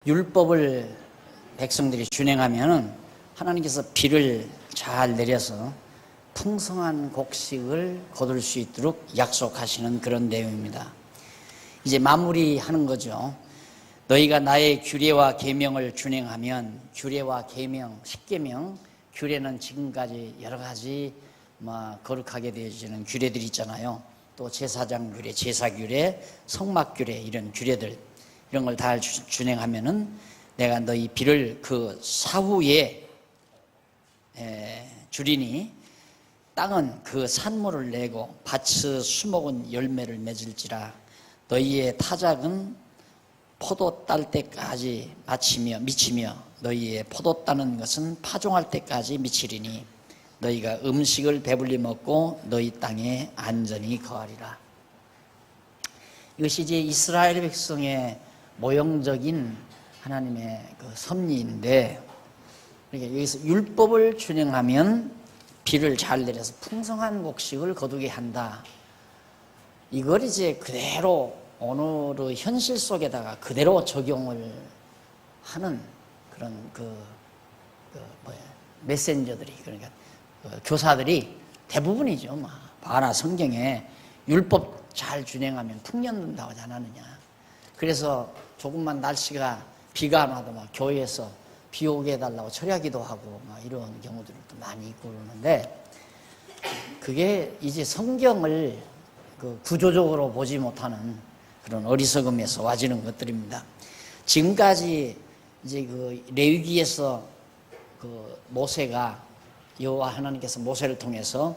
율법을 백성들이 준행하면 하나님께서 비를 잘 내려서 풍성한 곡식을 거둘 수 있도록 약속하시는 그런 내용입니다. 이제 마무리하는 거죠. 너희가 나의 규례와 계명을 준행하면, 규례와 계명, 십계명, 규례는 지금까지 여러 가지 거룩하게 되어지는 규례들이 있잖아요. 또 제사장 규례, 제사 규례, 성막 규례, 이런 규례들, 이런 걸 다 준행하면은 내가 너희 비를 그 사후에 주리니 땅은 그 산물을 내고 밭의 수목은 열매를 맺을지라 너희의 타작은 포도 딸 때까지 미치며 너희의 포도 따는 것은 파종할 때까지 미치리니 너희가 음식을 배불리 먹고 너희 땅에 안전히 거하리라. 이것이 이제 이스라엘 백성의 모형적인 하나님의 그 섭리인데, 그러니까 여기서 율법을 준행하면 비를 잘 내려서 풍성한 곡식을 거두게 한다. 이걸 이제 그대로 오늘의 현실 속에다가 그대로 적용을 하는 그런 메신저들이, 그러니까 교사들이 대부분이죠. 봐라, 성경에 율법 잘 준행하면 풍년된다고 하지 않았느냐. 그래서 조금만 날씨가 비가 안 와도 교회에서 비 오게 해달라고 철야기도 하고 이런 경우들도 많이 있고 그러는데, 그게 이제 성경을 구조적으로 보지 못하는 그런 어리석음에서 와지는 것들입니다. 지금까지 이제 레위기에서 모세가, 여호와 하나님께서 모세를 통해서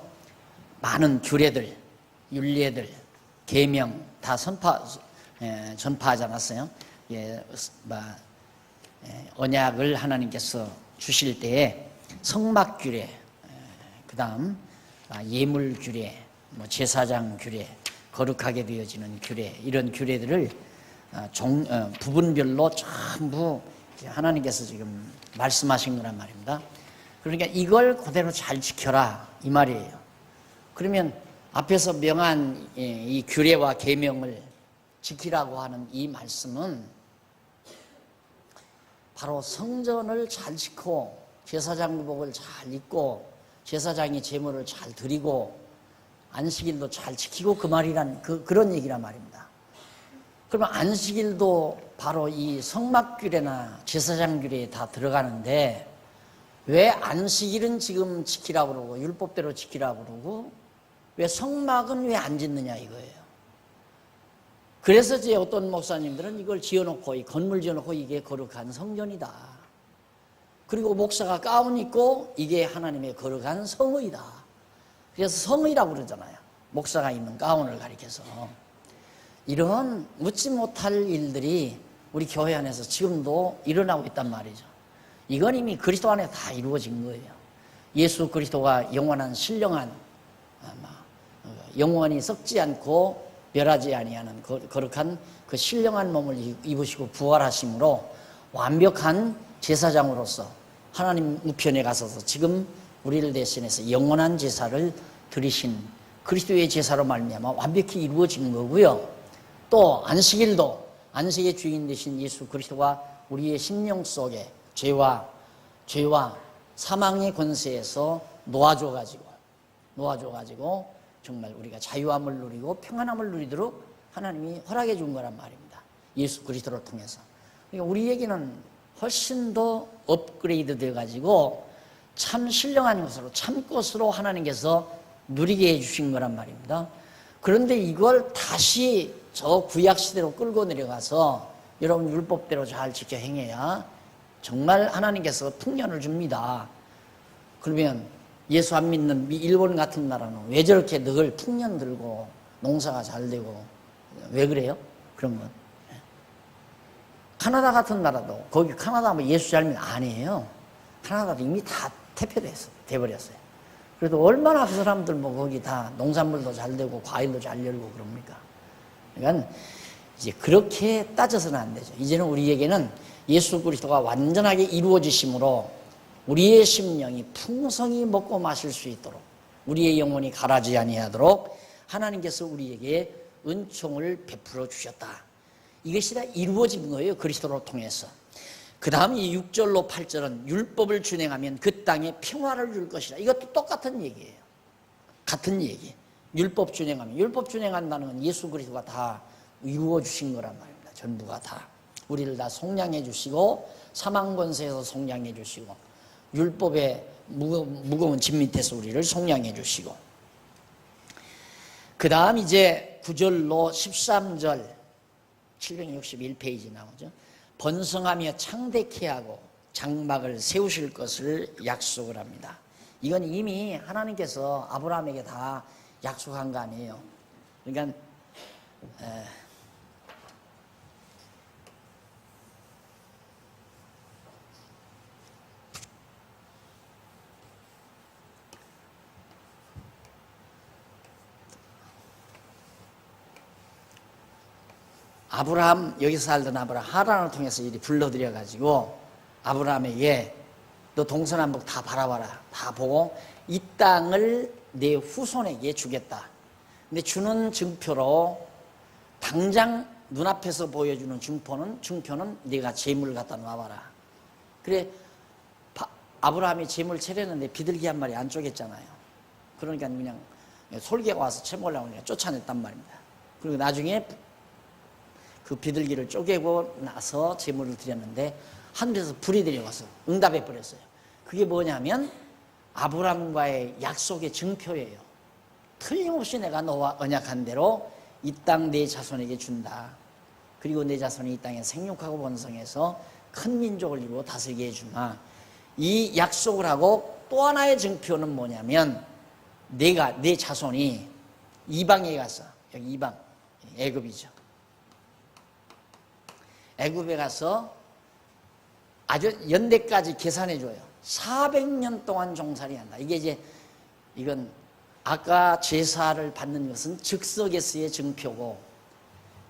많은 규례들, 율례들, 계명 다 전파하지 않았어요? 언약을 하나님께서 주실 때에 성막 규례, 그 다음 예물 규례, 제사장 규례, 거룩하게 되어지는 규례, 이런 규례들을 부분별로 전부 하나님께서 지금 말씀하신 거란 말입니다. 그러니까 이걸 그대로 잘 지켜라, 이 말이에요. 그러면 앞에서 명한 이 규례와 계명을 지키라고 하는 이 말씀은 바로 성전을 잘 지키고 제사장복을 잘 입고 제사장이 제물을 잘 드리고 안식일도 잘 지키고 그 말이란 그런 얘기란 말입니다. 그러면 안식일도 바로 이 성막규례나 제사장규례에 다 들어가는데 왜 안식일은 지금 지키라고 그러고 율법대로 지키라고 그러고 왜 성막은 왜 안 짓느냐 이거예요. 그래서 이제 어떤 목사님들은 이걸 지어놓고, 이 건물 지어놓고 이게 거룩한 성전이다. 그리고 목사가 가운 입고 이게 하나님의 거룩한 성의다. 그래서 성의라고 그러잖아요. 목사가 입는 가운을 가리켜서. 이런 묻지 못할 일들이 우리 교회 안에서 지금도 일어나고 있단 말이죠. 이건 이미 그리스도 안에 다 이루어진 거예요. 예수 그리스도가 영원한 신령한, 영원히 썩지 않고 멸하지 아니하는 거룩한 그 신령한 몸을 입으시고 부활하심으로 완벽한 제사장으로서 하나님 우편에 가서서 지금 우리를 대신해서 영원한 제사를 드리신 그리스도의 제사로 말미암아 완벽히 이루어진 거고요. 또 안식일도 안식의 주인 되신 예수 그리스도가 우리의 심령 속에 죄와 사망의 권세에서 놓아줘가지고 정말 우리가 자유함을 누리고 평안함을 누리도록 하나님이 허락해 준 거란 말입니다. 예수 그리스도를 통해서. 그러니까 우리에게는 훨씬 더 업그레이드 돼가지고 참 신령한 것으로 참 것으로 하나님께서 누리게 해주신 거란 말입니다. 그런데 이걸 다시 저 구약시대로 끌고 내려가서 여러분 율법대로 잘 지켜 행해야 정말 하나님께서 풍년을 줍니다. 그러면 예수 안 믿는 일본 같은 나라는 왜 저렇게 늘 풍년 들고 농사가 잘 되고 왜 그래요? 그런 건. 카나다 같은 나라도, 거기 카나다 예수 잘 믿는 아니에요. 카나다도 이미 다 돼버렸어요. 그래도 얼마나 그 사람들 거기 다 농산물도 잘 되고 과일도 잘 열고 그럽니까? 그러니까 이제 그렇게 따져서는 안 되죠. 이제는 우리에게는 예수 그리스도가 완전하게 이루어지심으로 우리의 심령이 풍성히 먹고 마실 수 있도록, 우리의 영혼이 가라지 아니하도록 하나님께서 우리에게 은총을 베풀어 주셨다. 이것이 다 이루어진 거예요, 그리스도를 통해서. 그 다음 이 6절로 8절은 율법을 준행하면 그 땅에 평화를 줄 것이라. 이것도 똑같은 얘기예요. 같은 얘기. 율법 준행하면, 율법 준행한다는 건 예수 그리스도가 다 이루어 주신 거란 말입니다. 전부가 다 우리를 다 속량해 주시고 사망 권세에서 속량해 주시고 율법의 무거운 짐 밑에서 우리를 속량해 주시고, 그 다음 이제 9절로 13절 761페이지 나오죠. 번성하며 창대케 하고 장막을 세우실 것을 약속을 합니다. 이건 이미 하나님께서 아브라함에게 다 약속한 거 아니에요. 그러니까 아브라함, 여기서 살던 아브라함 하란을 통해서 이리 불러들여 가지고 아브라함에게 너 동서남북 다 바라봐라. 다 보고 이 땅을 내 후손에게 주겠다. 근데 주는 증표로 당장 눈앞에서 보여주는 증표는 네가 재물을 갖다 놔봐라. 그래 아브라함이 재물 채려는데 비둘기 한 마리 안 쪼갰잖아요. 그러니까 그냥 솔개가 와서 채먹으려고 쫓아냈단 말입니다. 그리고 나중에 그 비둘기를 쪼개고 나서 제물을 드렸는데 하늘에서 불이 내려와서 응답해 버렸어요. 그게 뭐냐면 아브라함과의 약속의 증표예요. 틀림없이 내가 너와 언약한 대로 이 땅 내 자손에게 준다. 그리고 내 자손이 이 땅에 생육하고 번성해서 큰 민족을 이루어 다스리게 해주마. 이 약속을 하고 또 하나의 증표는 뭐냐면 내 자손이 이방에 가서, 여기 이방 애굽이죠. 애굽에 가서 아주 연대까지 계산해 줘요. 400년 동안 종살이 한다. 이건 아까 제사를 받는 것은 즉석에서의 증표고,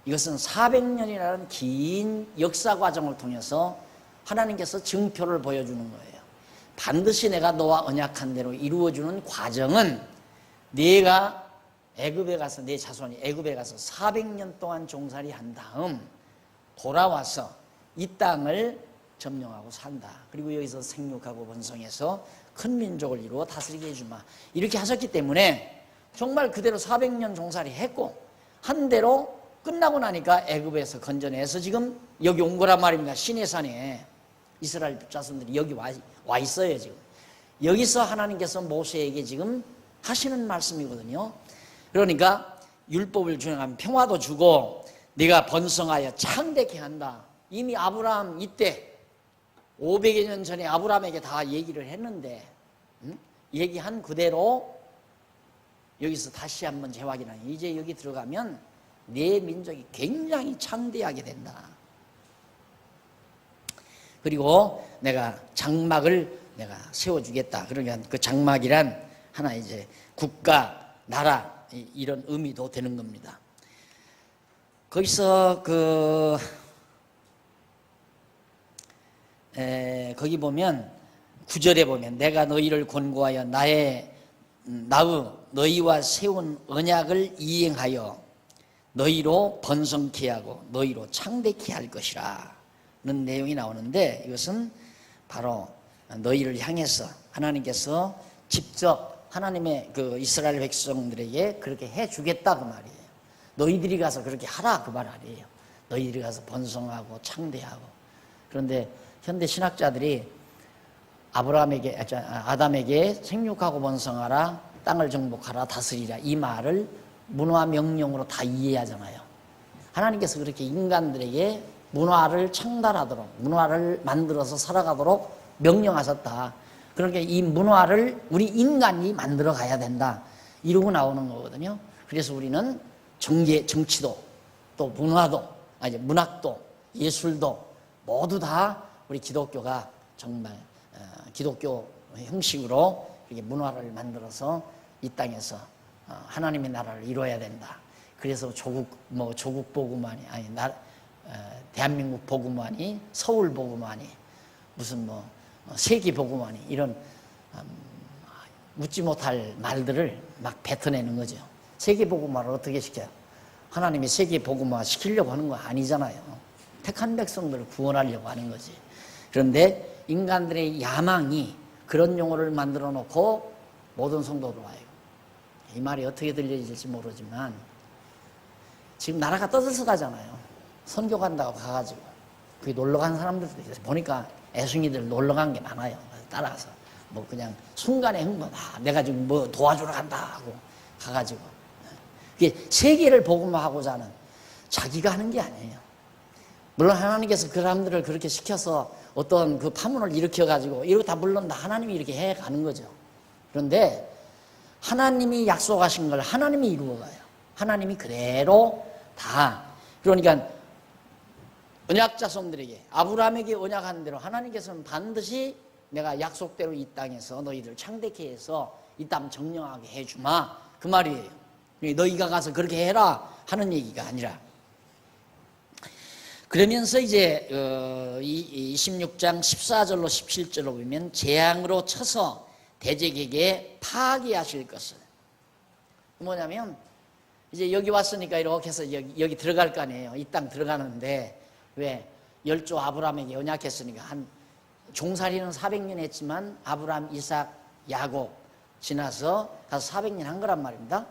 이것은 400년이라는 긴 역사 과정을 통해서 하나님께서 증표를 보여주는 거예요. 반드시 내가 너와 언약한 대로 이루어주는 과정은 내가 애굽에 가서, 내 자손이 애굽에 가서 400년 동안 종살이 한 다음 돌아와서 이 땅을 점령하고 산다. 그리고 여기서 생육하고 번성해서 큰 민족을 이루어 다스리게 해주마. 이렇게 하셨기 때문에 정말 그대로 400년 종살이 했고 한 대로 끝나고 나니까 애굽에서 건져내서 지금 여기 온 거란 말입니다. 시내산에 이스라엘 자손들이 여기 와 있어요. 지금 여기서 하나님께서 모세에게 지금 하시는 말씀이거든요. 그러니까 율법을 준행하면 평화도 주고 네가 번성하여 창대케 한다. 이미 아브라함 이때 500여 년 전에 아브라함에게 다 얘기를 했는데 얘기한 그대로 여기서 다시 한번 재확인하니 이제 여기 들어가면 내 민족이 굉장히 창대하게 된다. 그리고 내가 장막을 내가 세워주겠다. 그러니까 그 장막이란 하나 이제 국가, 나라 이런 의미도 되는 겁니다. 거기서 거기 보면 9절에 보면 내가 너희를 권고하여 나의 너희와 세운 언약을 이행하여 너희로 번성케 하고 너희로 창대케 할 것이라 는 내용이 나오는데, 이것은 바로 너희를 향해서 하나님께서 직접 하나님의 그 이스라엘 백성들에게 그렇게 해주겠다 그 말이에요. 너희들이 가서 그렇게 하라 그 말 아니에요. 너희들이 가서 번성하고 창대하고. 그런데 현대 신학자들이 아담에게 생육하고 번성하라, 땅을 정복하라, 다스리라 이 말을 문화 명령으로 다 이해하잖아요. 하나님께서 그렇게 인간들에게 문화를 창달하도록, 문화를 만들어서 살아가도록 명령하셨다. 그러니까 이 문화를 우리 인간이 만들어 가야 된다. 이러고 나오는 거거든요. 그래서 우리는 정치도, 또 문학도, 예술도 모두 다 우리 기독교가 정말 기독교 형식으로 이렇게 문화를 만들어서 이 땅에서 하나님의 나라를 이루어야 된다. 그래서 조국 복음화니, 대한민국 복음화니, 서울 복음화니, 무슨 세계 복음화니 이런 묻지 못할 말들을 막 뱉어내는 거죠. 세계 복음화를 어떻게 시켜요? 하나님이 세계 복음화 시키려고 하는 거 아니잖아요. 택한 백성들을 구원하려고 하는 거지. 그런데 인간들의 야망이 그런 용어를 만들어 놓고 모든 성도로 와요. 이 말이 어떻게 들려질지 모르지만 지금 나라가 떠들썩하잖아요. 선교 간다고 가가지고 거기 놀러 간 사람들도 있어요. 보니까 애송이들 놀러 간 게 많아요. 따라가서 뭐 그냥 순간의 흥분, 내가 지금 뭐 도와주러 간다 하고 가가지고 그게 세계를 복음화하고자 하는 자기가 하는 게 아니에요. 물론 하나님께서 그 사람들을 그렇게 시켜서 어떤 그 파문을 일으켜가지고 이거 다 물론 다 하나님이 이렇게 해가는 거죠. 그런데 하나님이 약속하신 걸 하나님이 이루어가요. 하나님이 그대로 다. 그러니까 언약 자손들에게 아브라함에게 언약한 대로 하나님께서는 반드시 내가 약속대로 이 땅에서 너희들 창대케 해서 이 땅 정령하게 해주마 그 말이에요. 너희가 가서 그렇게 해라 하는 얘기가 아니라. 그러면서 이제 26장 14절로 17절로 보면 재앙으로 쳐서 대적에게 파괴하실 것을. 뭐냐면 이제 여기 왔으니까 이렇게 해서 여기 들어갈 거 아니에요. 이 땅 들어가는데 왜 열조 아브라함에게 언약했으니까 한 종살이는 400년 했지만 아브라함, 이삭, 야곱 지나서 가서 400년 한 거란 말입니다.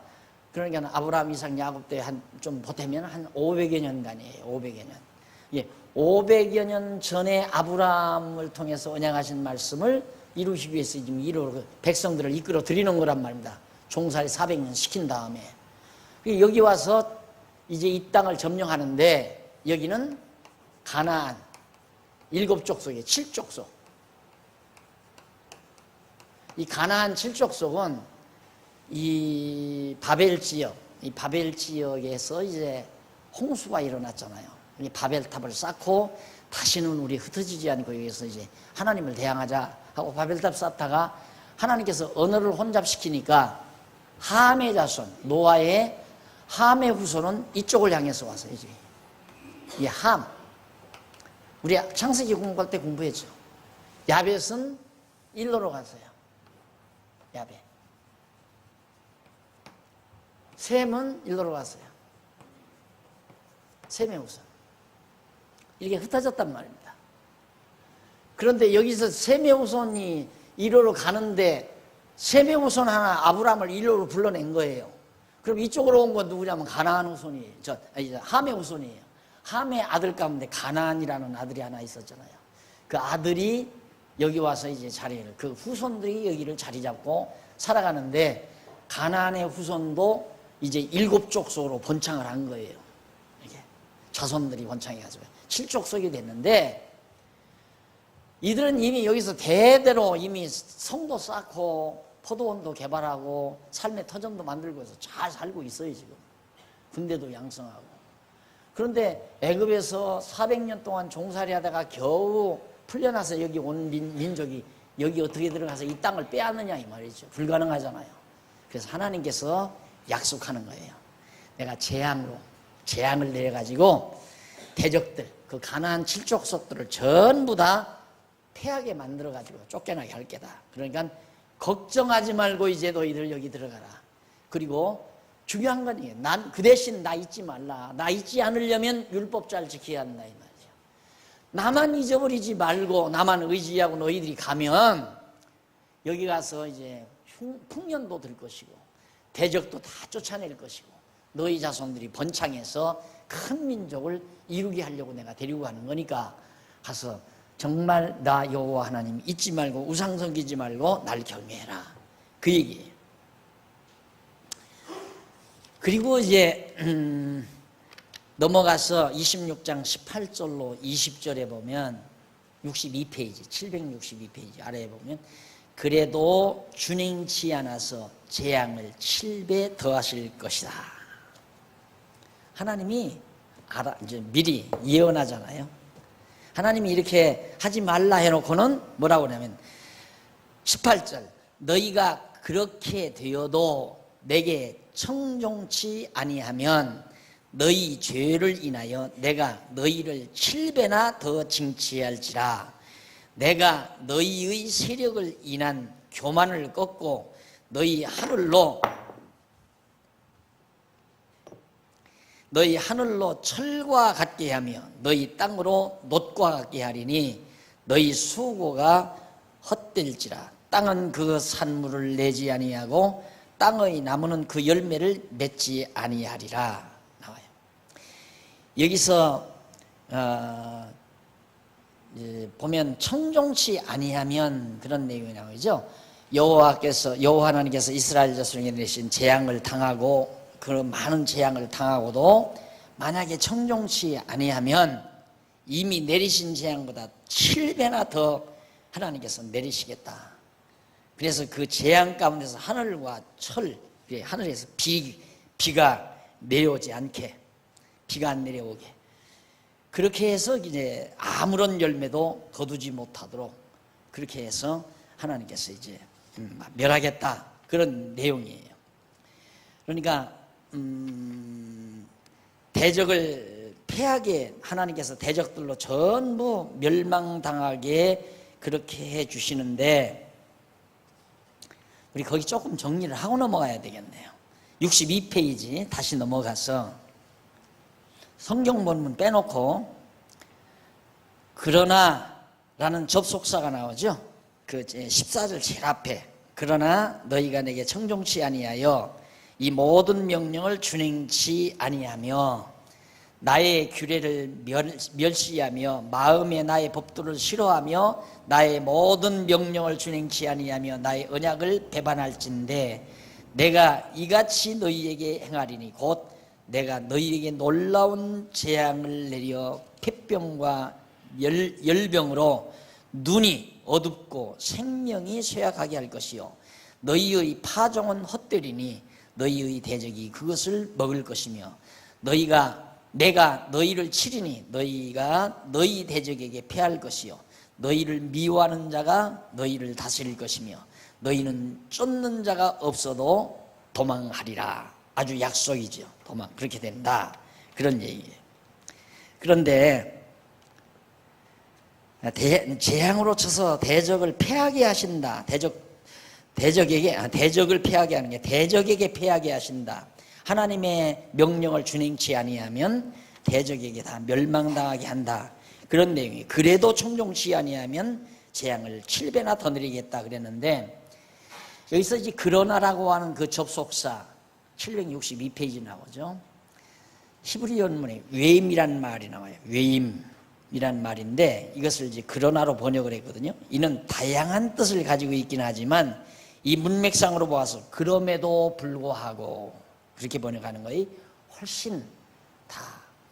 그러니까 아브라함, 이삭, 야곱 때 좀 보태면 한 500여 년간이에요. 500여 년. 예, 500여 년 전에 아브라함을 통해서 언약하신 말씀을 이루시기 위해서 지금 백성들을 이끌어 드리는 거란 말입니다. 종살이 400년 시킨 다음에 여기 와서 이제 이 땅을 점령하는데 여기는 가나안 7족속이에요. 7족속. 이 가나안 7족속은 이 바벨 지역에서 이제 홍수가 일어났잖아요. 이 바벨탑을 쌓고 다시는 우리 흩어지지 않고 여기서 이제 하나님을 대항하자 하고 바벨탑 쌓다가 하나님께서 언어를 혼잡시키니까 함의 자손, 노아의 함의 후손은 이쪽을 향해서 왔어요. 이제 이 함, 우리 창세기 공부할 때 공부했죠. 야벳은 일로로 갔어요. 야벳. 셈은 일로로 갔어요. 셈의 후손. 이렇게 흩어졌단 말입니다. 그런데 여기서 셈의 후손이 일로로 가는데 셈의 후손 하나 아브라함을 일로로 불러낸 거예요. 그럼 이쪽으로 온 건 누구냐면 가나안 후손이에요. 함의 후손이에요. 함의 아들 가운데 가나안이라는 아들이 하나 있었잖아요. 그 아들이 여기 와서 이제 그 후손들이 여기를 자리 잡고 살아가는데 가나안의 후손도 이제 7족속으로 번창을 한 거예요. 이게 자손들이 번창해가지고 7족속이 됐는데 이들은 이미 여기서 대대로 이미 성도 쌓고 포도원도 개발하고 삶의 터전도 만들고 해서 잘 살고 있어요. 지금 군대도 양성하고. 그런데 애굽에서 400년 동안 종살이 하다가 겨우 풀려나서 여기 온 민족이 여기 어떻게 들어가서 이 땅을 빼앗느냐 이 말이죠. 불가능하잖아요. 그래서 하나님께서 약속하는 거예요. 내가 재앙을 내려가지고 대적들 그 가나안 7족속들을 전부 다 패하게 만들어가지고 쫓겨나게 할 게다. 그러니까 걱정하지 말고 이제 너희들 여기 들어가라. 그리고 중요한 건 이게 그 대신 나 잊지 말라. 나 잊지 않으려면 율법 잘 지켜야 한다 이 말이죠. 나만 잊어버리지 말고 나만 의지하고 너희들이 가면 여기 가서 이제 풍년도 들 것이고 대적도 다 쫓아낼 것이고 너희 자손들이 번창해서 큰 민족을 이루게 하려고 내가 데리고 가는 거니까 가서 정말 나 여호와 하나님 잊지 말고 우상 섬기지 말고 날 경외해라 그 얘기예요. 그리고 이제 넘어가서 26장 18절로 20절에 보면 62페이지 762페이지 아래에 보면 그래도 준행치 않아서 재앙을 7배 더하실 것이다. 하나님이 이제 미리 예언하잖아요. 하나님이 이렇게 하지 말라 해놓고는 뭐라고 하냐면 18절 너희가 그렇게 되어도 내게 청종치 아니하면 너희 죄를 인하여 내가 너희를 7배나 더 징치할지라. 내가 너희의 세력을 인한 교만을 꺾고 너희 하늘로 철과 같게 하며 너희 땅으로 놋과 같게 하리니 너희 수고가 헛될지라. 땅은 그 산물을 내지 아니하고 땅의 나무는 그 열매를 맺지 아니하리라 나와요. 여기서 보면 청종치 아니하면 그런 내용이 나오죠. 여호와 하나님께서 이스라엘 자손에게 내신 재앙을 당하고 그 많은 재앙을 당하고도 만약에 청종치 아니하면 이미 내리신 재앙보다 7배나 더 하나님께서 내리시겠다. 그래서 그 재앙 가운데서 하늘과 철, 하늘에서 비가 내려오지 않게, 비가 안 내려오게, 그렇게 해서 이제 아무런 열매도 거두지 못하도록 그렇게 해서 하나님께서 이제 멸하겠다, 그런 내용이에요. 그러니까 대적을 패하게 하나님께서 대적들로 전부 멸망당하게 그렇게 해 주시는데, 우리 거기 조금 정리를 하고 넘어가야 되겠네요. 62페이지 다시 넘어가서 성경 본문 빼놓고 그러나 라는 접속사가 나오죠. 그 14절 제일 앞에, 그러나 너희가 내게 청종치 아니하여 이 모든 명령을 준행치 아니하며 나의 규례를 멸시하며 마음에 나의 법도를 싫어하며 나의 모든 명령을 준행치 아니하며 나의 언약을 배반할진대 내가 이같이 너희에게 행하리니 곧 내가 너희에게 놀라운 재앙을 내려 폐병과 열병으로 눈이 어둡고 생명이 쇠약하게 할 것이요 너희의 파종은 헛되리니 너희의 대적이 그것을 먹을 것이며 내가 너희를 치리니 너희가 너희 대적에게 패할 것이요 너희를 미워하는 자가 너희를 다스릴 것이며 너희는 쫓는 자가 없어도 도망하리라. 아주 약속이죠. 도망. 그렇게 된다, 그런 얘기예요. 그런데 재앙으로 쳐서 대적을 패하게 하신다. 대적을 패하게 하는 게 대적에게 패하게 하신다. 하나님의 명령을 준행치 아니하면 대적에게 다 멸망당하게 한다, 그런 내용이. 그래도 청종치 아니하면 재앙을 7배나 더 내리겠다 그랬는데, 여기서 이제 그러나라고 하는 그 접속사 762페이지 나오죠. 히브리 원문에 외임이란 말이 나와요. 외임이란 말인데 이것을 이제 그러나로 번역을 했거든요. 이는 다양한 뜻을 가지고 있긴 하지만 이 문맥상으로 보아서 그럼에도 불구하고 그렇게 번역하는 것이 훨씬 다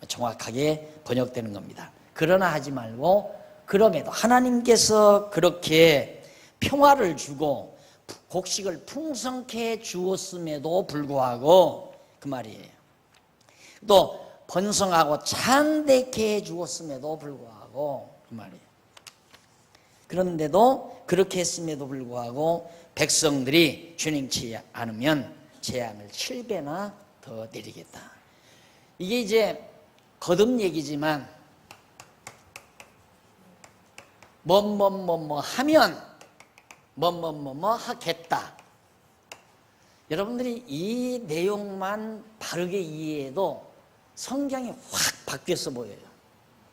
정확하게 번역되는 겁니다. 그러나 하지 말고 그럼에도, 하나님께서 그렇게 평화를 주고 곡식을 풍성케 주었음에도 불구하고 그 말이에요. 또 번성하고 창대케 주었음에도 불구하고 그 말이에요. 그런데도 그렇게 했음에도 불구하고 백성들이 준행치 않으면 재앙을 7배나 더 내리겠다. 이게 이제 거듭 얘기지만 뭐뭐뭐뭐 하면 뭐뭐뭐뭐 하겠다. 여러분들이 이 내용만 바르게 이해해도 성경이 확 바뀌었어 보여요.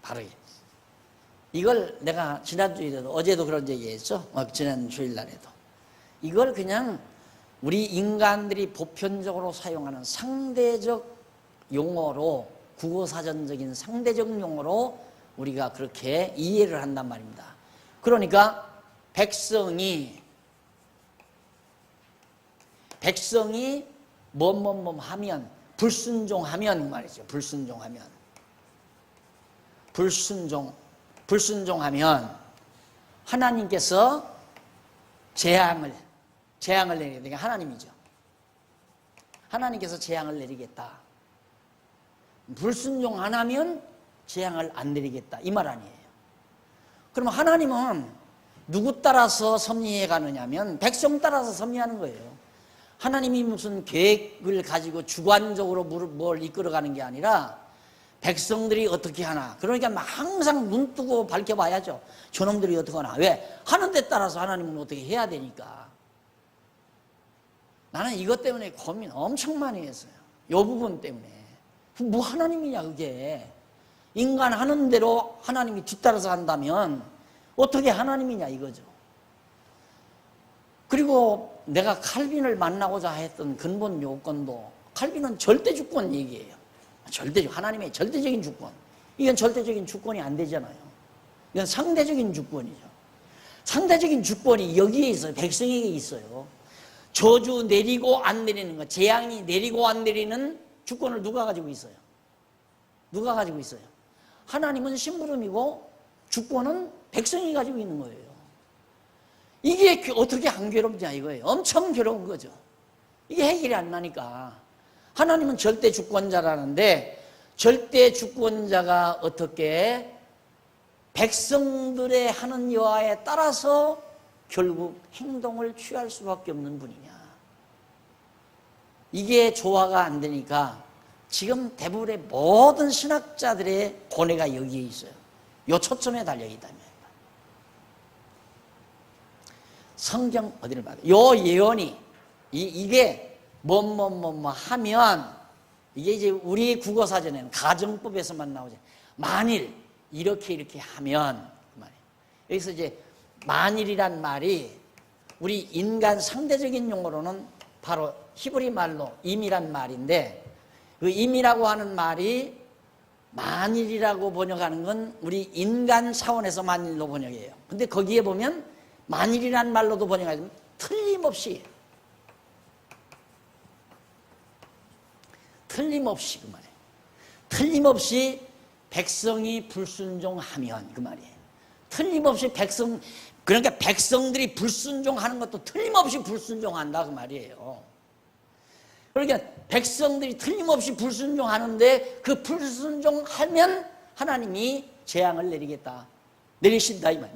바르게. 이걸 내가 지난주에도, 어제도 그런 얘기했죠. 지난 주일날에도. 이걸 그냥 우리 인간들이 보편적으로 사용하는 상대적 용어로, 국어사전적인 상대적 용어로 우리가 그렇게 이해를 한단 말입니다. 그러니까 백성이 뭐뭐뭐 하면, 불순종하면 말이죠. 불순종하면 하나님께서 재앙을 내리게, 하나님이죠. 하나님께서 재앙을 내리겠다. 불순종 안 하면 재앙을 안 내리겠다, 이 말 아니에요. 그럼 하나님은 누구 따라서 섭리해 가느냐면 백성 따라서 섭리하는 거예요. 하나님이 무슨 계획을 가지고 주관적으로 뭘 이끌어가는 게 아니라 백성들이 어떻게 하나, 그러니까 항상 눈 뜨고 밝혀봐야죠. 저놈들이 어떻게 하나. 왜? 하는 데 따라서 하나님은 어떻게 해야 되니까. 나는 이것 때문에 고민 엄청 많이 했어요. 이 부분 때문에. 뭐 하나님이냐 그게. 인간 하는 대로 하나님이 뒤따라서 한다면 어떻게 하나님이냐 이거죠. 그리고 내가 칼빈을 만나고자 했던 근본 요건도, 칼빈은 절대주권 얘기예요. 하나님의 절대적인 주권. 이건 절대적인 주권이 안 되잖아요. 이건 상대적인 주권이죠. 상대적인 주권이 여기에 있어요. 백성에게 있어요. 저주 내리고 안 내리는 것, 재앙이 내리고 안 내리는 주권을 누가 가지고 있어요? 누가 가지고 있어요? 하나님은 심부름이고 주권은 백성이 가지고 있는 거예요. 이게 어떻게 안 괴롭냐 이거예요. 엄청 괴로운 거죠. 이게 해결이 안 나니까. 하나님은 절대 주권자라는데, 절대 주권자가 어떻게 백성들의 하는 여하에 따라서 결국 행동을 취할 수밖에 없는 분이냐. 이게 조화가 안 되니까 지금 대부분의 모든 신학자들의 고뇌가 여기에 있어요. 요 초점에 달려있다면. 성경 어디를 봐요? 요 예언이, 이게 뭐 하면, 이게 이제 우리 국어사전에는 가정법에서만 나오죠. 만일 이렇게 하면, 그 말이에요. 여기서 이제 만일이란 말이 우리 인간 상대적인 용어로는 바로 히브리 말로 임이란 말인데, 그 임이라고 하는 말이 만일이라고 번역하는 건 우리 인간 차원에서 만일로 번역해요. 근데 거기에 보면 만일이란 말로도 번역하지만 틀림없이 그 말이에요. 틀림없이 백성이 불순종하면, 그 말이에요. 틀림없이 그러니까 백성들이 불순종하는 것도 틀림없이 불순종한다 그 말이에요. 그러니까 백성들이 틀림없이 불순종하는데 그 불순종하면 하나님이 재앙을 내리겠다. 내리신다 이 말.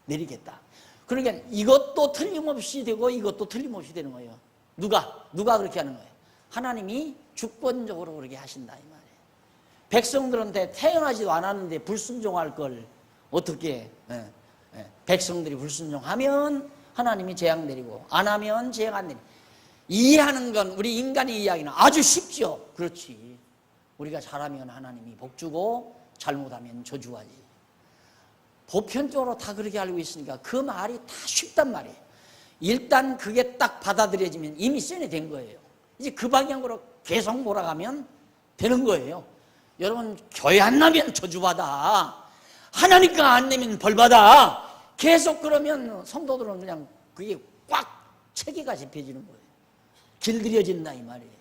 내리겠다. 그러니까 이것도 틀림없이 되고 이것도 틀림없이 되는 거예요. 누가 그렇게 하는 거예요? 하나님이 주권적으로 그렇게 하신다 이 말이에요. 백성들한테 태어나지도 않았는데 불순종할 걸 어떻게 백성들이 불순종하면 하나님이 재앙 내리고 안 하면 재앙 안 내리고. 이해하는 건 우리 인간의 이야기는 아주 쉽죠. 그렇지. 우리가 잘하면 하나님이 복주고 잘못하면 저주하지. 보편적으로 다 그렇게 알고 있으니까 그 말이 다 쉽단 말이에요. 일단 그게 딱 받아들여지면 이미 세뇌된 거예요. 이제 그 방향으로 계속 몰아가면 되는 거예요. 여러분, 교회 안 나면 저주받아. 하나니까 안 내면 벌받아. 계속 그러면 성도들은 그냥 그게 꽉 체계가 잡혀지는 거예요. 길들여진다 이 말이에요.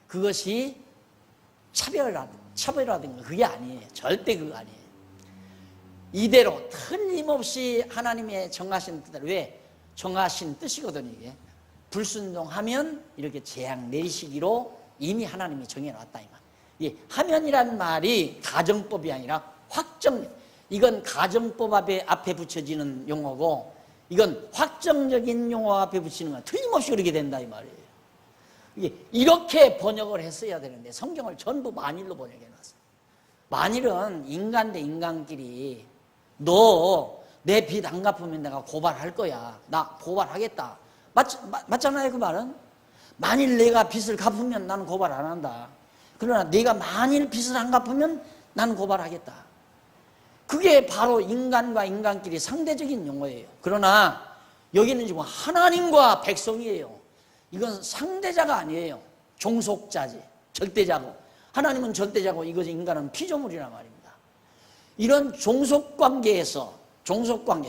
그것이 차별화된 거 그게 아니에요. 절대 그거 아니에요. 이대로 틀림없이 하나님의 정하신 뜻대로, 왜? 정하신 뜻이거든요. 이게 불순종하면 이렇게 재앙 내리시기로 이미 하나님이 정해놨다 이 말. 이 하면이란 말이 가정법이 아니라 확정. 이건 가정법 앞에 붙여지는 용어고, 이건 확정적인 용어 앞에 붙이는 건 틀림없이 그렇게 된다 이 말이에요. 이렇게 번역을 했어야 되는데 성경을 전부 만일로 번역해놨어요. 만일은 인간 대 인간끼리 너 내 빚 안 갚으면 내가 고발할 거야. 나 고발하겠다. 맞잖아요 그 말은. 만일 내가 빚을 갚으면 나는 고발 안 한다. 그러나 내가 만일 빚을 안 갚으면 나는 고발하겠다. 그게 바로 인간과 인간끼리 상대적인 용어예요. 그러나 여기는 지금 하나님과 백성이에요. 이건 상대자가 아니에요. 종속자지. 절대자고. 하나님은 절대자고 이것이 인간은 피조물이란 말입니다. 이런 종속관계에서,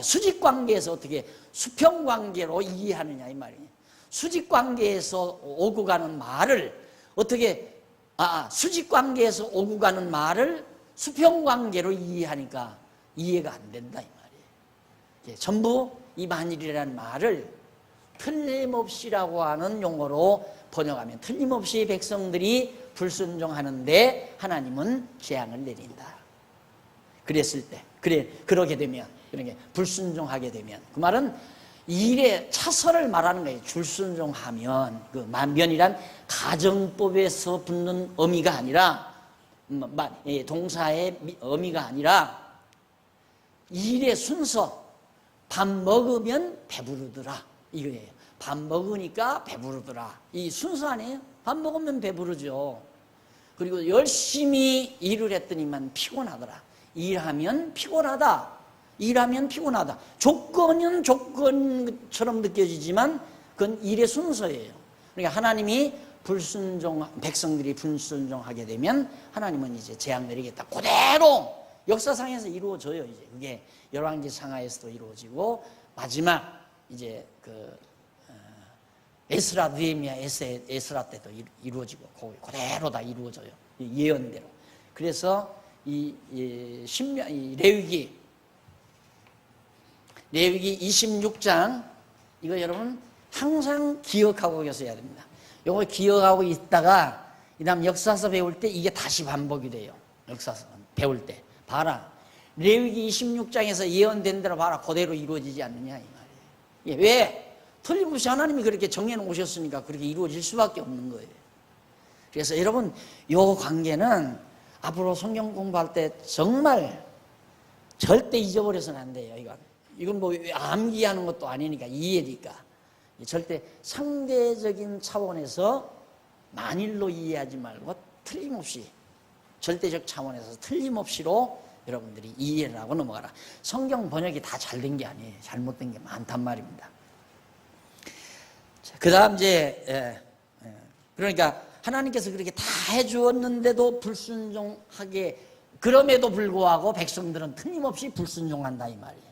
수직관계에서 어떻게 수평관계로 이해하느냐 이 말이에요. 수직관계에서 오고 가는 말을 어떻게, 수직관계에서 오고 가는 말을 수평관계로 이해하니까 이해가 안 된다 이 말이에요. 전부 이 만일이라는 말을 틀림없이라고 하는 용어로 번역하면 틀림없이 백성들이 불순종하는데 하나님은 재앙을 내린다. 그랬을 때, 그러게 되면, 그러니까 불순종하게 되면, 그 말은 일의 차설을 말하는 거예요. 불순종하면, 그 만변이란 가정법에서 붙는 의미가 아니라, 동사의 의미가 아니라 일의 순서. 밥 먹으면 배부르더라 이거예요. 밥 먹으니까 배부르더라. 이 순서 아니에요? 밥 먹으면 배부르죠. 그리고 열심히 일을 했더니만 피곤하더라. 일하면 피곤하다. 일하면 피곤하다. 조건은 조건처럼 느껴지지만 그건 일의 순서예요. 그러니까 하나님이 백성들이 불순종하게 되면 하나님은 이제 재앙 내리겠다. 그대로 역사상에서 이루어져요. 이제 그게 열왕기 상하에서도 이루어지고 마지막 이제 에스라 느헤미야 에스라 때도 이루어지고 그대로 다 이루어져요. 예언대로. 그래서 이 레위기 26장 이거 여러분 항상 기억하고 계셔야 됩니다. 이거 기억하고 있다가 그다음 역사서 배울 때 이게 다시 반복이 돼요. 역사서 배울 때 봐라. 레위기 26장에서 예언된 대로 봐라. 그대로 이루어지지 않느냐 이 말이에요. 왜? 틀림없이 하나님이 그렇게 정해 놓으셨으니까 그렇게 이루어질 수밖에 없는 거예요. 그래서 여러분 이 관계는 앞으로 성경 공부할 때 정말 절대 잊어버려서는 안 돼요. 이건 뭐 암기하는 것도 아니니까 이해니까 절대 상대적인 차원에서 만일로 이해하지 말고 틀림없이 절대적 차원에서 틀림없이로 여러분들이 이해를 하고 넘어가라. 성경 번역이 다 잘 된 게 아니에요. 잘못된 게 많단 말입니다. 그 다음 그러니까 하나님께서 그렇게 다 해주었는데도 불순종하게 그럼에도 불구하고 백성들은 틀림없이 불순종한다 이 말이에요.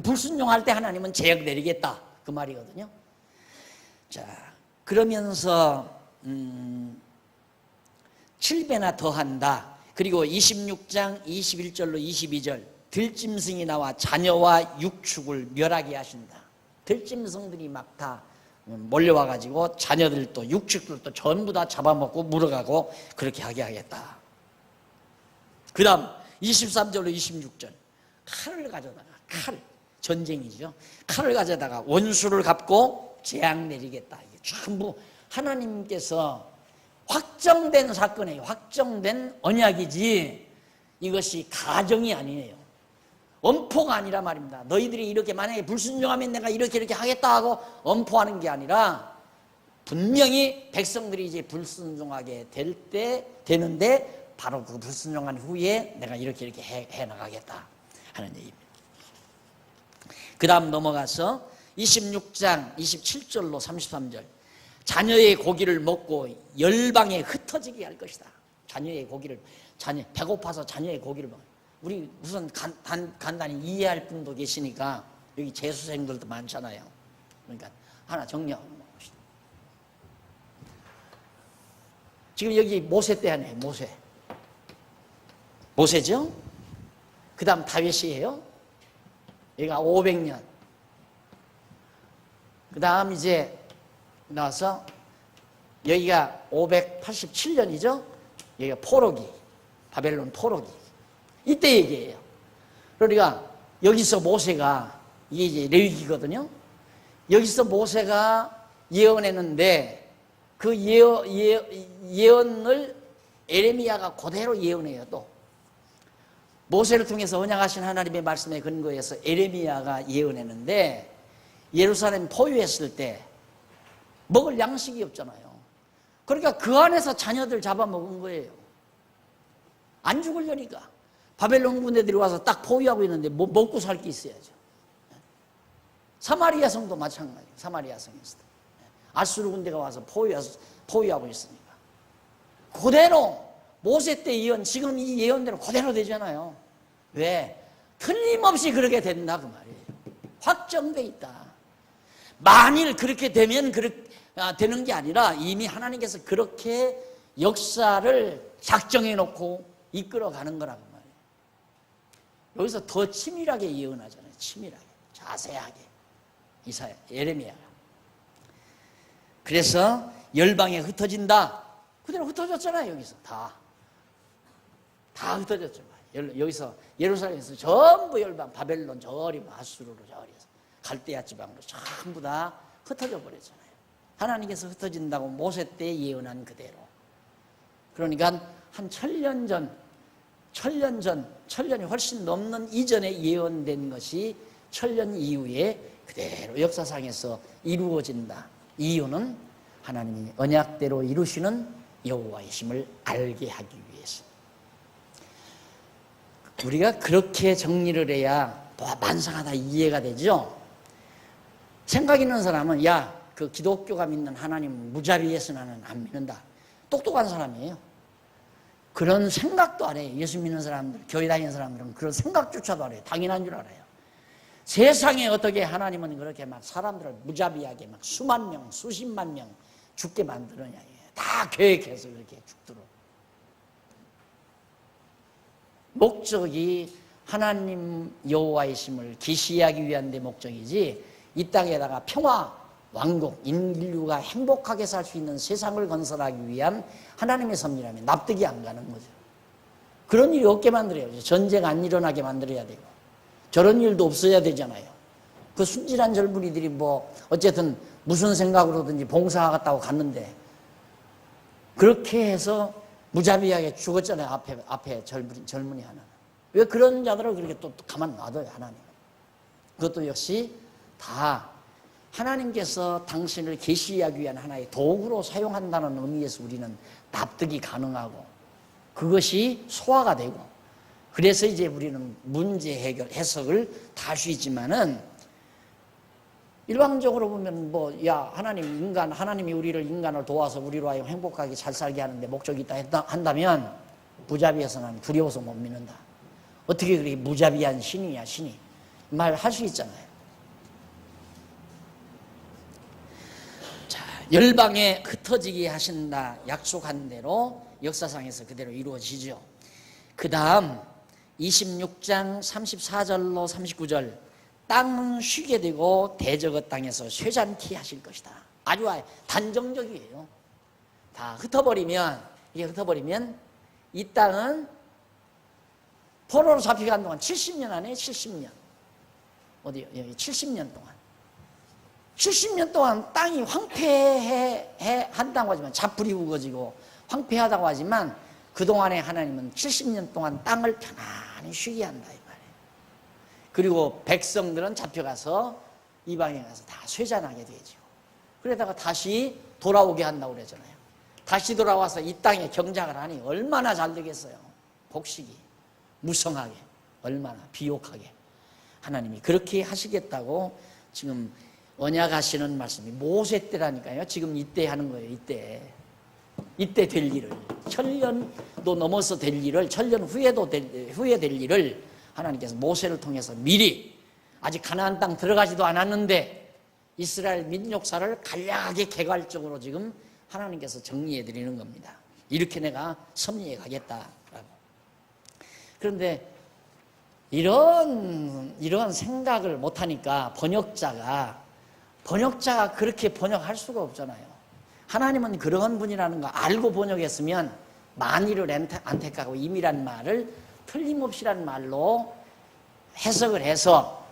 불순종할 때 하나님은 재앙 내리겠다 그 말이거든요. 자 그러면서 7배나 더한다. 그리고 26장 21절로 22절 들짐승이 나와 자녀와 육축을 멸하게 하신다. 들짐승들이 막 다 몰려와가지고 자녀들도 육축들도 전부 다 잡아먹고 물어가고 그렇게 하게 하겠다. 그 다음 23절로 26절 칼을 가져다가 전쟁이죠. 칼을 가져다가 원수를 갚고 재앙 내리겠다. 이게 전부 하나님께서 확정된 사건이에요. 확정된 언약이지 이것이 가정이 아니에요. 엄포가 아니라 말입니다. 너희들이 이렇게 만약에 불순종하면 내가 이렇게 하겠다 하고 엄포하는 게 아니라 분명히 백성들이 이제 불순종하게 되는데 바로 그 불순종한 후에 내가 이렇게 해 나가겠다 하는 얘기입니다. 그 다음 넘어가서 26장 27절로 33절 자녀의 고기를 먹고 열방에 흩어지게 할 것이다. 배고파서 자녀의 고기를 먹어요. 우리 우선 간단히 이해할 분도 계시니까 여기 재수생들도 많잖아요. 그러니까 하나 정리하고 봅시다. 지금 여기 모세 때 하네요. 모세죠? 그 다음 다윗이에요. 여기가 500년. 그 다음 이제 나와서 여기가 587년이죠. 여기가 바벨론 포로기. 이때 얘기예요. 그러니까 여기서 모세가 이게 이제 레위기거든요. 여기서 모세가 예언했는데 그 예언을 에레미야가 그대로 예언해요. 또 모세를 통해서 언약하신 하나님의 말씀에 근거해서 에레미야가 예언했는데 예루살렘 포위했을 때 먹을 양식이 없잖아요. 그러니까 그 안에서 자녀들 잡아먹은 거예요. 안 죽으려니까. 바벨론 군대들이 와서 딱 포위하고 있는데 뭐 먹고 살 게 있어야죠. 사마리아 성도 마찬가지예요. 사마리아 성에서도 아수르 군대가 와서 포위하고 있으니까 그대로 모세 때 예언, 지금 이 예언대로 그대로 되잖아요. 왜? 틀림없이 그렇게 된다 그 말이에요. 확정돼 있다. 만일 그렇게 되면 되는 게 아니라 이미 하나님께서 그렇게 역사를 작정해 놓고 이끌어가는 거라고 말이에요. 여기서 더 치밀하게 예언하잖아요. 치밀하게, 자세하게. 예레미야가. 그래서 열방에 흩어진다. 그대로 흩어졌잖아요. 여기서 다 흩어졌죠. 여기서 예루살렘에서 전부 열방, 바벨론 저리 아수르로 저리해서 갈대아 지방으로 전부 다 흩어져 버렸잖아요. 하나님께서 흩어진다고 모세 때 예언한 그대로. 그러니까 한 1000년이 훨씬 넘는 이전에 예언된 것이 1000년 이후에 그대로 역사상에서 이루어진다. 이유는 하나님이 언약대로 이루시는 여호와의 힘을 알게 하기 위해서. 우리가 그렇게 정리를 해야 만상하다 이해가 되죠. 생각 있는 사람은 야, 그 기독교가 믿는 하나님 무자비해서 나는 안 믿는다. 똑똑한 사람이에요. 그런 생각도 안 해요. 예수 믿는 사람들, 교회 다니는 사람들은 그런 생각조차도 안 해요. 당연한 줄 알아요. 세상에 어떻게 하나님은 그렇게 막 사람들을 무자비하게 막 수만 명, 수십만 명 죽게 만드느냐. 다 계획해서 그렇게 죽도록. 목적이 하나님 여호와이심을 계시하기 위한 데 목적이지 이 땅에다가 평화, 왕국, 인류가 행복하게 살 수 있는 세상을 건설하기 위한 하나님의 섭리라면 납득이 안 가는 거죠. 그런 일이 없게 만들어야죠. 전쟁 안 일어나게 만들어야 되고 저런 일도 없어야 되잖아요. 그 순진한 젊은이들이 뭐 어쨌든 무슨 생각으로든지 봉사하겠다고 갔는데 그렇게 해서 무자비하게 죽었잖아요. 앞에 젊은이 하나는. 왜 그런 자들을 그렇게 또 가만 놔둬요, 하나님. 그것도 역시 다 하나님께서 당신을 계시하기 위한 하나의 도구로 사용한다는 의미에서 우리는 납득이 가능하고 그것이 소화가 되고 그래서 이제 우리는 문제 해결, 해석을 다 할 수 있지만은 일방적으로 보면 뭐, 야, 하나님이 우리를 인간을 도와서 우리로 하여금 행복하게 잘 살게 하는데 목적이 있다 한다면 무자비해서 난 두려워서 못 믿는다. 어떻게 그렇게 무자비한 신이냐, 신이. 말할 수 있잖아요. 자, 열방에 흩어지게 하신다. 약속한 대로 역사상에서 그대로 이루어지죠. 그 다음 26장 34절로 39절 땅은 쉬게 되고 대저그 땅에서 쇠잔티 하실 것이다. 아주 단정적이에요. 다 흩어버리면 이 땅은 포로로 잡혀간 동안 70년 안에 70년 어디요? 여기 70년 동안 70년 동안 땅이 황폐한다고 하지만 잡풀이 우거지고 황폐하다고 하지만 그동안에 하나님은 70년 동안 땅을 편안히 쉬게 한다 이 말이에요. 그리고 백성들은 잡혀가서 이방에 가서 다 쇠잔하게 되죠. 그러다가 다시 돌아오게 한다고 그러잖아요. 다시 돌아와서 이 땅에 경작을 하니 얼마나 잘 되겠어요. 복식이 무성하게 얼마나 비옥하게 하나님이 그렇게 하시겠다고 지금 언약하시는 말씀이 모세 때라니까요. 지금 이때 하는 거예요. 이때 될 일을 천년도 넘어서 될 일을 천년 후에 될 일을 하나님께서 모세를 통해서 미리 아직 가나안 땅 들어가지도 않았는데 이스라엘 민족사를 간략하게 개괄적으로 지금 하나님께서 정리해 드리는 겁니다. 이렇게 내가 섭리해 가겠다라고. 그런데 이런 생각을 못하니까 번역자가 그렇게 번역할 수가 없잖아요. 하나님은 그런 분이라는 거 알고 번역했으면 만일을 안택하고 임이란 말을 틀림없이란 말로 해석을 해서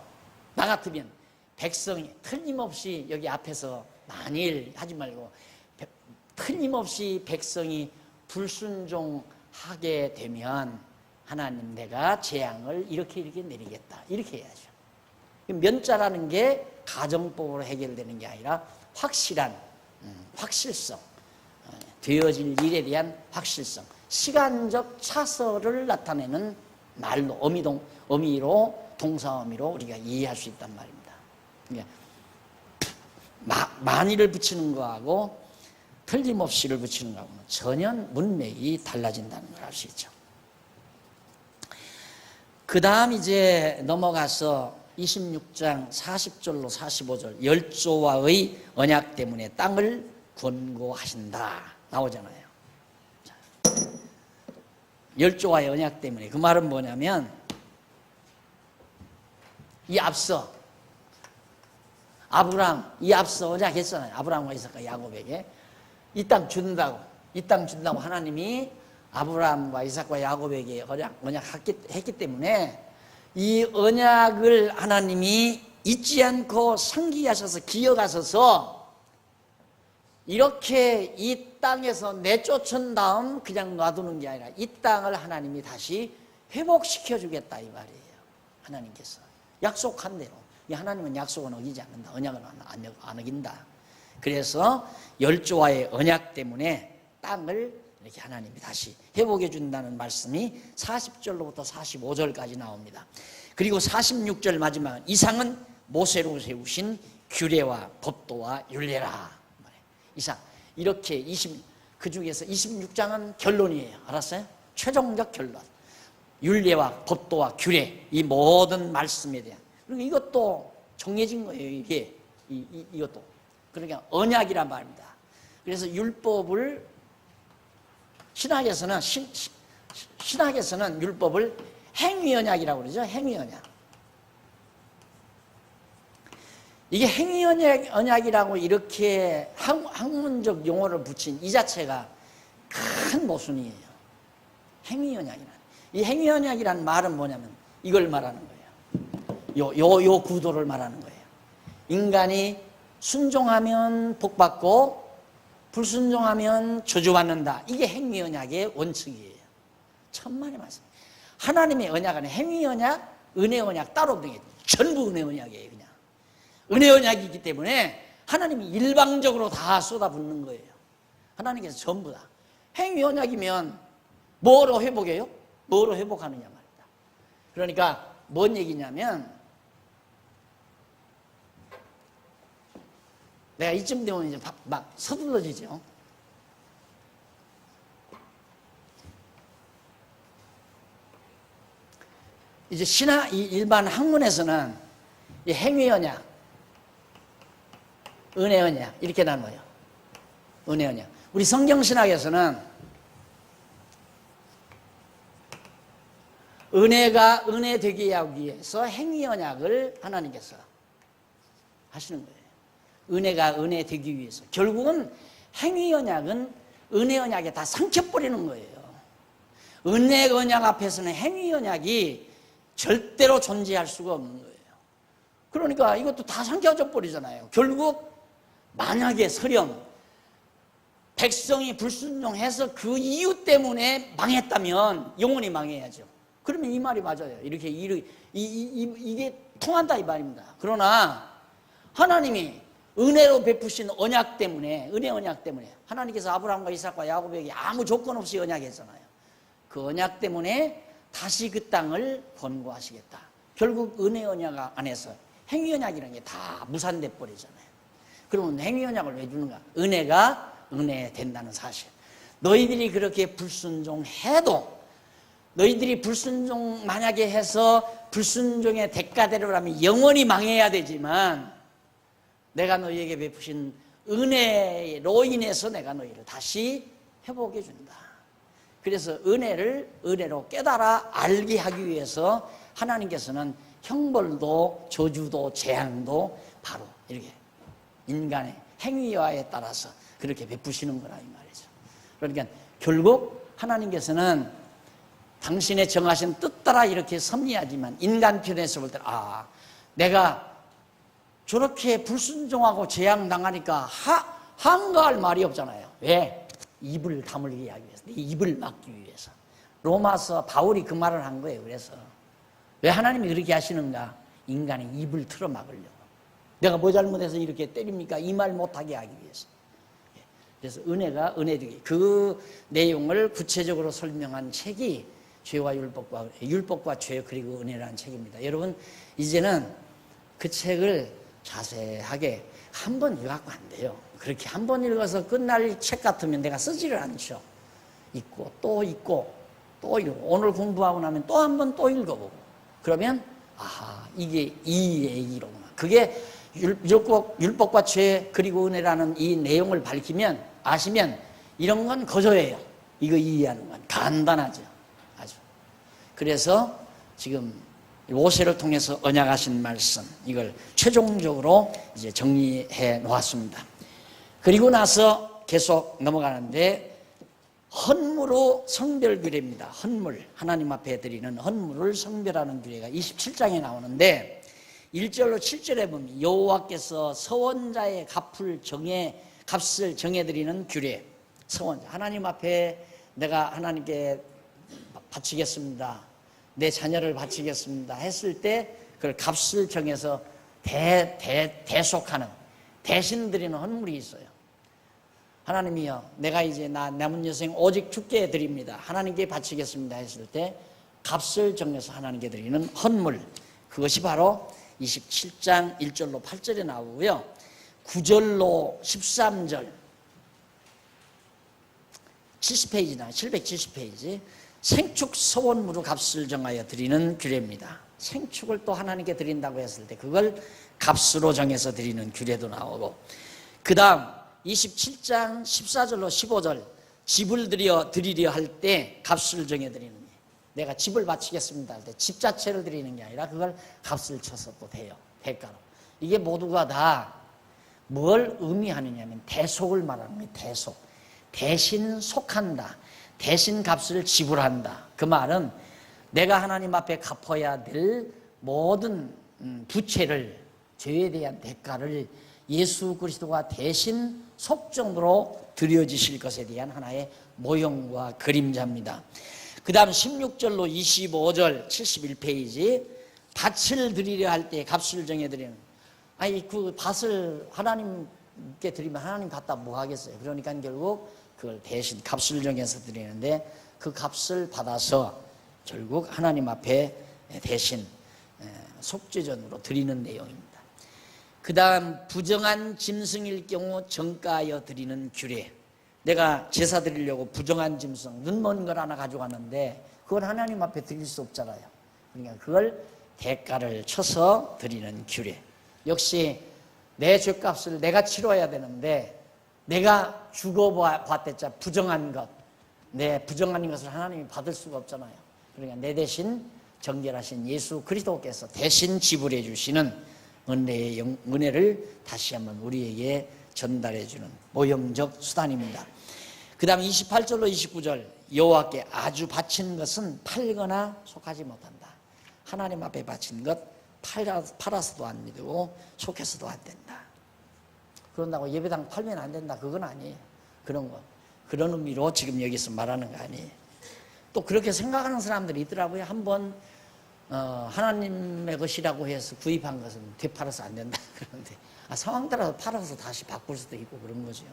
나 같으면 백성이 틀림없이 여기 앞에서 만일 하지 말고 틀림없이 백성이 불순종하게 되면 하나님 내가 재앙을 이렇게 내리겠다 이렇게 해야죠. 면자라는 게 가정법으로 해결되는 게 아니라 확실성 되어질 일에 대한 확실성 시간적 차설을 나타내는 말로 어미로 동사어미로 우리가 이해할 수 있단 말입니다. 그러니까 만일을 붙이는 거하고 틀림없이를 붙이는 거하고는 전혀 문맥이 달라진다는 걸 알 수 있죠. 그 다음 이제 넘어가서 26장 40절로 45절 열조와의 언약 때문에 땅을 권고하신다 나오잖아요. 열조와의 언약 때문에 그 말은 뭐냐면 이 앞서 언약했잖아요. 아브라함과 이삭과 야곱에게 이 땅 준다고 하나님이 아브라함과 이삭과 야곱에게 언약했기 때문에 이 언약을 하나님이 잊지 않고 상기하셔서 기억하셔서 이렇게 이 땅에서 내쫓은 다음 그냥 놔두는 게 아니라 이 땅을 하나님이 다시 회복시켜 주겠다 이 말이에요. 하나님께서 약속한 대로. 하나님은 약속은 어기지 않는다. 언약은 안 어긴다. 그래서 열조와의 언약 때문에 땅을 이렇게 하나님이 다시 회복해 준다는 말씀이 40절로부터 45절까지 나옵니다. 그리고 46절 마지막 이상은 모세로 세우신 규례와 법도와 율례라. 이상 이렇게 그 중에서 26장은 결론이에요. 알았어요? 최종적 결론. 율례와 법도와 규례, 이 모든 말씀에 대한. 그리고 이것도 정해진 거예요. 이것도. 그러니까 언약이란 말입니다. 그래서 율법을 신학에서는 율법을 행위언약이라고 그러죠. 행위언약. 이게 행위언약이라고 이렇게 학문적 용어를 붙인 이 자체가 큰 모순이에요. 행위언약이라는. 이 행위언약이라는 말은 뭐냐면 이걸 말하는 거예요. 요 구도를 말하는 거예요. 인간이 순종하면 복받고 불순종하면 저주받는다. 이게 행위언약의 원칙이에요. 천만의 말씀. 하나님의 언약은 행위언약, 은혜언약 따로 없는 게 전부 은혜언약이에요. 그냥 은혜언약이기 때문에 하나님이 일방적으로 다 쏟아붓는 거예요. 하나님께서 전부 다. 행위언약이면 뭐로 회복해요? 뭐로 회복하느냐 말입니다. 그러니까 뭔 얘기냐면 내가 이쯤 되면 이제 막 서둘러지죠. 이제 일반 학문에서는 이 행위언약, 은혜언약 이렇게 나눠요. 은혜언약. 우리 성경신학에서는 은혜가 은혜 되게 하기 위해서 행위언약을 하나님께서 하시는 거예요. 은혜가 은혜 되기 위해서. 결국은 행위언약은 은혜언약에 다 삼켜버리는 거예요. 은혜언약 앞에서는 행위언약이 절대로 존재할 수가 없는 거예요. 그러니까 이것도 다 삼켜져 버리잖아요. 결국 만약에 설령 백성이 불순종해서 그 이유 때문에 망했다면 영원히 망해야죠. 그러면 이 말이 맞아요. 이게 통한다 이 말입니다. 그러나 하나님이 은혜로 베푸신 언약 때문에, 은혜 언약 때문에 하나님께서 아브라함과 이삭과 야곱에게 아무 조건 없이 언약했잖아요. 그 언약 때문에 다시 그 땅을 번고하시겠다. 결국 은혜 언약 안에서 행위 언약이라는 게 다 무산돼 버리잖아요. 그러면 행위 언약을 왜 주는가? 은혜가 은혜 된다는 사실. 너희들이 그렇게 불순종해도 너희들이 불순종 만약에 해서 불순종의 대가대로라면 영원히 망해야 되지만 내가 너희에게 베푸신 은혜로 인해서 내가 너희를 다시 회복해 준다. 그래서 은혜를 은혜로 깨달아 알게 하기 위해서 하나님께서는 형벌도 저주도 재앙도 바로 이렇게 인간의 행위와에 따라서 그렇게 베푸시는 거라 이 말이죠. 그러니까 결국 하나님께서는 당신의 정하신 뜻 따라 이렇게 섭리하지만 인간 편에서 볼 때 내가 저렇게 불순종하고 재앙당하니까 한가할 말이 없잖아요. 왜? 입을 다물게 하기 위해서. 내 입을 막기 위해서. 로마서 바울이 그 말을 한 거예요. 그래서 왜 하나님이 그렇게 하시는가? 인간의 입을 틀어 막으려고. 내가 뭐 잘못해서 이렇게 때립니까? 이 말 못하게 하기 위해서. 그래서 은혜가 은혜되기. 그 내용을 구체적으로 설명한 책이 죄와 율법과 죄 그리고 은혜라는 책입니다. 여러분 이제는 그 책을 자세하게 한 번 읽어갖고 안 돼요. 그렇게 한 번 읽어서 끝날 책 같으면 내가 쓰지를 않죠. 읽고 또 읽고 또 읽고 오늘 공부하고 나면 또 한 번 또 읽어보고 그러면 이게 이 얘기로구나. 그게 율법과 죄 그리고 은혜라는 이 내용을 밝히면 아시면 이런 건 거저예요. 이거 이해하는 건 간단하죠. 아주. 그래서 지금 모세를 통해서 언약하신 말씀 이걸 최종적으로 이제 정리해 놓았습니다. 그리고 나서 계속 넘어가는데 헌물로 성별 규례입니다. 헌물 하나님 앞에 드리는 헌물을 성별하는 규례가 27장에 나오는데 1절로 7절에 보면 여호와께서 서원자의 값을 정해드리는 규례. 서원자 하나님 앞에 내가 하나님께 바치겠습니다. 내 자녀를 바치겠습니다 했을 때 그걸 값을 정해서 대속하는 대신 드리는 헌물이 있어요. 하나님이여, 내가 이제 나 남은 여생 오직 주께 드립니다, 하나님께 바치겠습니다 했을 때 값을 정해서 하나님께 드리는 헌물, 그것이 바로 27장 1절로 8절에 나오고요, 9절로 13절 70페이지나 770페이지 생축 서원무로 값을 정하여 드리는 규례입니다. 생축을 또 하나님께 드린다고 했을 때 그걸 값으로 정해서 드리는 규례도 나오고, 그 다음 27장 14절로 15절 집을 드리려 할 때 값을 정해 드리는 게, 내가 집을 바치겠습니다 할 때 집 자체를 드리는 게 아니라 그걸 값을 쳐서 또 돼요, 대가로. 이게 모두가 다 뭘 의미하느냐면 대속을 말하는 거예요. 대속, 대신 속한다, 대신 값을 지불한다. 그 말은 내가 하나님 앞에 갚아야 될 모든 부채를, 죄에 대한 대가를 예수 그리스도가 대신 속정으로 드려지실 것에 대한 하나의 모형과 그림자입니다. 그 다음 16절로 25절 71페이지 밭을 드리려 할 때 값을 정해드리는, 아니 그 밭을 하나님께 드리면 하나님 갖다 뭐 하겠어요. 그러니까 결국 그걸 대신 값을 정해서 드리는데, 그 값을 받아서 결국 하나님 앞에 대신 속죄전으로 드리는 내용입니다. 그 다음 부정한 짐승일 경우 정가하여 드리는 규례. 내가 제사 드리려고 부정한 짐승, 눈먼 걸 하나 가져갔는데 그건 하나님 앞에 드릴 수 없잖아요. 그러니까 그걸 대가를 쳐서 드리는 규례. 역시 내 죄값을 내가 치러야 되는데 내가 죽어봤댔자 부정한 것, 내 부정한 것을 하나님이 받을 수가 없잖아요. 그러니까 내 대신 정결하신 예수 그리스도께서 대신 지불해 주시는 은혜를 다시 한번 우리에게 전달해 주는 모형적 수단입니다. 그 다음 28절로 29절 여호와께 아주 바친 것은 팔거나 속하지 못한다. 하나님 앞에 바친 것 팔아서도 안 믿고 속해서도 안 된다. 그런다고 예배당 팔면 안 된다, 그건 아니에요. 그런 거, 그런 의미로 지금 여기서 말하는 거 아니에요. 또 그렇게 생각하는 사람들이 있더라고요. 한번 하나님의 것이라고 해서 구입한 것은 되팔아서 안 된다 그러는데, 상황 따라서 팔아서 다시 바꿀 수도 있고 그런 거죠.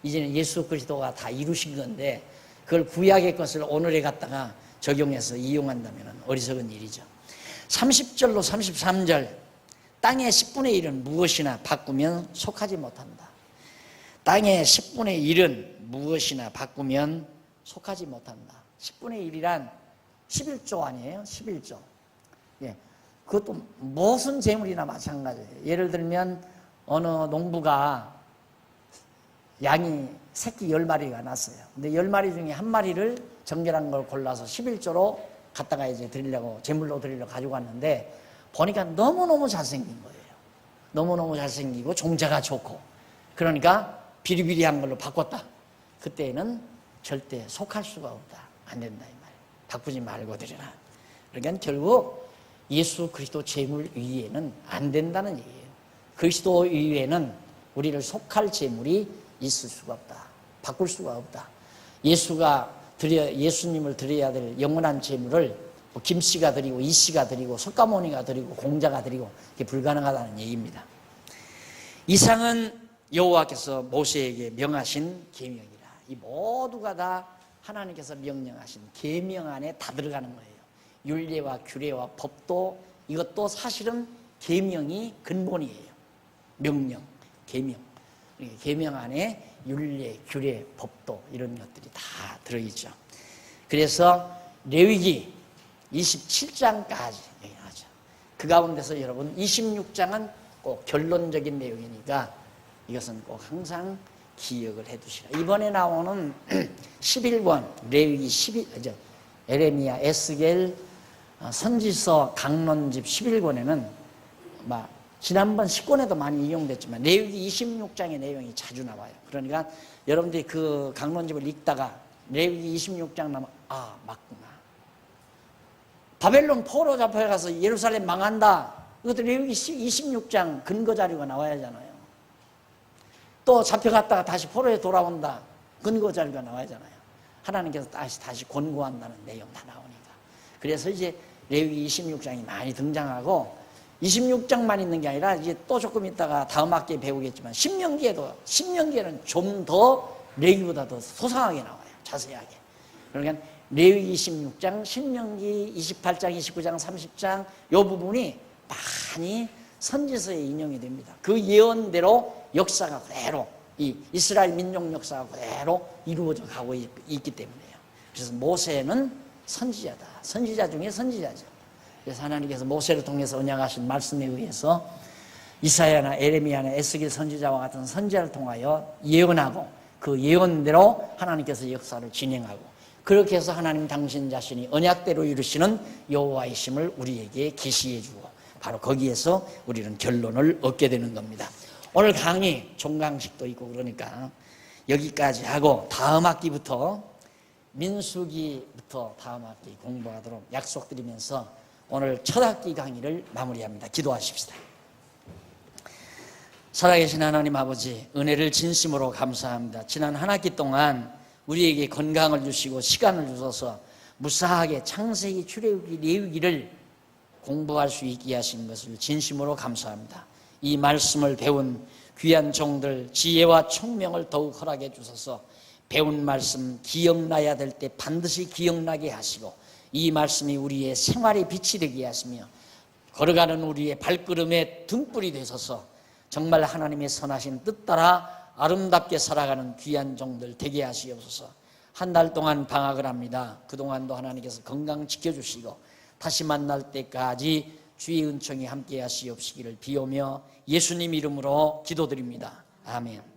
이제는 예수 그리스도가 다 이루신 건데 그걸 구약의 것을 오늘에 갖다가 적용해서 이용한다면 어리석은 일이죠. 30절로 33절 땅의 10분의 1은 무엇이나 바꾸면 속하지 못한다. 땅의 10분의 1은 무엇이나 바꾸면 속하지 못한다. 10분의 1이란 11조 아니에요? 11조. 예. 그것도 무슨 재물이나 마찬가지예요. 예를 들면 어느 농부가 양이 새끼 10마리가 났어요. 근데 10마리 중에 한 마리를 정결한 걸 골라서 11조로 갖다가 이제 드리려고, 제물로 드리려고 가지고 왔는데 보니까 너무너무 잘생긴 거예요. 너무너무 잘생기고 종자가 좋고, 그러니까 비리비리한 걸로 바꿨다. 그때는 절대 속할 수가 없다. 안 된다 이 말이에요. 바꾸지 말고 드리라. 그러니까 결국 예수 그리스도 제물 위에는 안 된다는 얘기예요. 그리스도 위에는 우리를 속할 제물이 있을 수가 없다. 바꿀 수가 없다. 예수님을 드려야 될 영원한 제물을 김씨가 드리고 이씨가 드리고 석가모니가 드리고 공자가 드리고 그게 불가능하다는 얘기입니다. 이상은 여호와께서 모세에게 명하신 계명이라. 이 모두가 다 하나님께서 명령하신 계명 안에 다 들어가는 거예요. 율례와 규례와 법도, 이것도 사실은 계명이 근본이에요. 명령, 계명. 계명 안에 율례, 규례, 법도 이런 것들이 다 들어있죠. 그래서 레위기 27장까지 얘기하죠. 그 가운데서 여러분 26장은 꼭 결론적인 내용이니까 이것은 꼭 항상 기억을 해두시라. 이번에 나오는 11권 레위기 11, 에레미야, 에스겔, 선지서, 강론집 11권에는 지난번 10권에도 많이 이용됐지만 레위기 26장의 내용이 자주 나와요. 그러니까 여러분들이 그 강론집을 읽다가 레위기 26장 나면 맞구나. 바벨론 포로 잡혀가서 예루살렘 망한다. 이것도 레위기 26장 근거 자료가 나와야 하잖아요. 또 잡혀갔다가 다시 포로에 돌아온다. 근거 자료가 나와야 하잖아요. 하나님께서 다시 권고한다는 내용 다 나오니까. 그래서 이제 레위기 26장이 많이 등장하고 26장만 있는 게 아니라 이제 또 조금 있다가 다음 학기에 배우겠지만 신명기에는 좀 더 레위기보다 더 소상하게 나와요. 자세하게. 그러니까 레위기 26장, 신명기 28장, 29장, 30장 이 부분이 많이 선지서에 인용이 됩니다. 그 예언대로 역사가 그대로 이 이스라엘 민족 역사가 그대로 이루어져 가고 있기 때문에요. 그래서 모세는 선지자다. 선지자 중에 선지자죠. 그래서 하나님께서 모세를 통해서 언약하신 말씀에 의해서 이사야나 에레미야나 에스겔 선지자와 같은 선지자를 통하여 예언하고 그 예언대로 하나님께서 역사를 진행하고 그렇게 해서 하나님 당신 자신이 언약대로 이루시는 여호와이심을 우리에게 계시해 주고 바로 거기에서 우리는 결론을 얻게 되는 겁니다. 오늘 강의 종강식도 있고 그러니까 여기까지 하고 다음 학기부터 민수기부터 다음 학기 공부하도록 약속드리면서 오늘 첫 학기 강의를 마무리합니다. 기도하십시다. 살아계신 하나님 아버지, 은혜를 진심으로 감사합니다. 지난 한 학기 동안 우리에게 건강을 주시고 시간을 주셔서 무사하게 창세기, 출애굽기, 레위기를 공부할 수 있게 하신 것을 진심으로 감사합니다. 이 말씀을 배운 귀한 종들 지혜와 총명을 더욱 허락해 주셔서 배운 말씀 기억나야 될 때 반드시 기억나게 하시고 이 말씀이 우리의 생활의 빛이 되게 하시며 걸어가는 우리의 발걸음의 등불이 되셔서 정말 하나님의 선하신 뜻 따라 아름답게 살아가는 귀한 종들 되게 하시옵소서. 한 달 동안 방학을 합니다. 그동안도 하나님께서 건강 지켜주시고 다시 만날 때까지 주의 은총이 함께 하시옵시기를 비오며 예수님 이름으로 기도드립니다. 아멘.